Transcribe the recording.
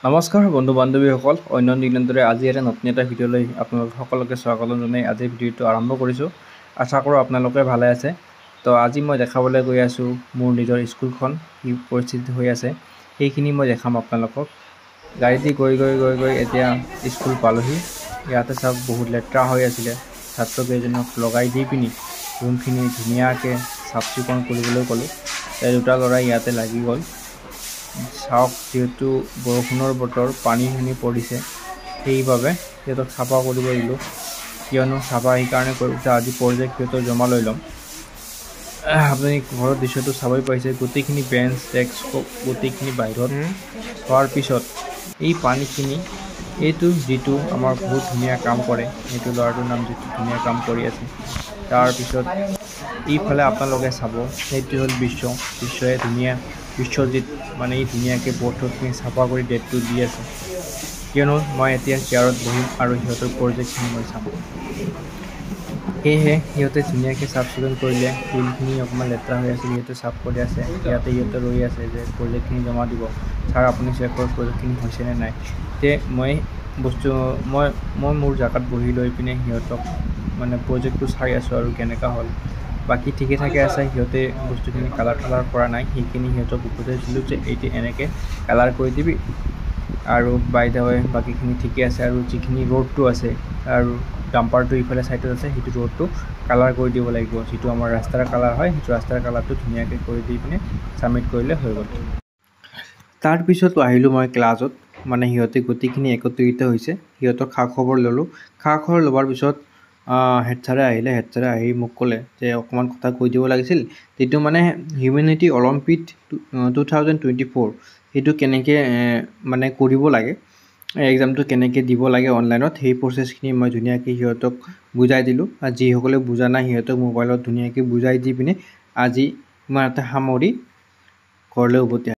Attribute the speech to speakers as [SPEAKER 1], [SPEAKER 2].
[SPEAKER 1] নমস্কাৰ বন্ধু বান্ধৱীসকল, অন্য দিনৰ দৰে আজি এটা নতুন এটা ভিডিঅ'লৈ আপোনালোক সকলোকে স্বাগতম জনাই আজিৰ ভিডিঅ'টো আৰম্ভ কৰিছোঁ। আশা কৰোঁ আপোনালোকে ভালে আছে। তো আজি মই দেখাবলৈ গৈ আছোঁ মোৰ নিজৰ স্কুলখন কি পৰিস্থিতি হৈ আছে সেইখিনি মই দেখাম আপোনালোকক। গাড়ী দি গৈ এতিয়া স্কুল পালোহি। ইয়াতে চাওক বহুত লেতেৰা হৈ আছিলে। ছাত্ৰকেইজনক লগাই দি পিনি ৰুমখিনি ধুনীয়াকৈ চাফ চিকুণ কৰিবলৈ ক'লোঁ। দুটা ল'ৰাই ইয়াতে লাগি গ'ল। চাওক যিহেতু বৰষুণৰ বতৰ পানীখিনি পৰিছে সেইবাবে সিহঁতক চাফা কৰিব দিলোঁ, কিয়নো চাফা সেইকাৰণে কৰিছে আজি প্ৰজেক্ট সিহঁতৰ জমা লৈ ল'ম। আপুনি ঘৰৰ দৃশ্যটো চাবই পাইছে, গোটেইখিনি বেঞ্চ ডেস্ক গোটেইখিনি বাহিৰত হোৱাৰ পিছত এই পানীখিনি যিটো আমাৰ বহুত ধুনীয়া কাম কৰে, সেইটো ল'ৰাটোৰ নাম যিটো ধুনীয়া কাম কৰি আছে। তাৰপিছত এইফালে আপোনালোকে চাব, সেইটো হ'ল বিশ্বই ধুনীয়া বিশ্বজিৎ মানে এই ধুনীয়াকৈ বৰ্ডখিনি চাফা কৰি ডেটটো দি আছে, কিয়নো মই এতিয়া চেয়াৰত বহিম আৰু সিহঁতৰ প্ৰজেক্টখিনি মই চাম। সেয়েহে সিহঁতে ধুনীয়াকৈ চাফ চিকুণ কৰিলে। ফিল্ডখিনি অকণমান লেতেৰা হৈ আছিল, সিহঁতে চাফ কৰি আছে। ইয়াতে সিহঁতে ৰৈ আছে যে প্ৰজেক্টখিনি জমা দিব। ছাৰ আপুনি চেক কৰক প্ৰজেক্টখিনি হৈছেনে নাই। তে মই মোৰ জেগাত বহি লৈ পিনে সিহঁতক মানে প্ৰজেক্টটো চাই আছোঁ আৰু কেনেকুৱা হ'ল। বাকী ঠিকে ঠাকে আছে, সিহঁতে বস্তুখিনি কালাৰ কৰা নাই, সেইখিনি সিহঁতক উপদেশ যে এইটো এনেকৈ কালাৰ কৰি দিবি আৰু বাই দা ৱে বাকীখিনি ঠিকে আছে। আৰু যিখিনি ৰোডটো আছে আৰু ডাম্পাৰটো ইফালে ছাইডত আছে, সেইটো ৰোডটো কালাৰ কৰি দিব লাগিব। যিটো আমাৰ ৰাস্তাৰ কালাৰ হয়, সেইটো ৰাস্তাৰ কালাৰটো ধুনীয়াকৈ কৰি দি পিনে ছাবমিট কৰিলে হৈ গ'ল। তাৰপিছত আহিলোঁ মই ক্লাছত, মানে সিহঁতে গোটেইখিনি একত্ৰিত হৈছে। সিহঁতক খা খবৰ ল'লোঁ। খা খবৰ লোৱাৰ পিছত হেড ছাৰে আহিলে। হেড ছাৰে আহি মোক ক'লে যে অকণমান কথা কৈ দিব লাগিছিল, যিটো মানে হিউমেনিটি অলিম্পিক 2024 সেইটো কেনেকৈ মানে কৰিব লাগে, এক্সামটো কেনেকৈ দিব লাগে অনলাইনত, সেই প্ৰচেছখিনি মই ধুনীয়াকৈ সিহঁতক বুজাই দিলোঁ। আৰু যিসকলে বুজা নাই সিহঁতক মোবাইলত ধুনীয়াকৈ বুজাই দি পিনে আজি মই এটা সামৰি ঘৰলৈ উভতি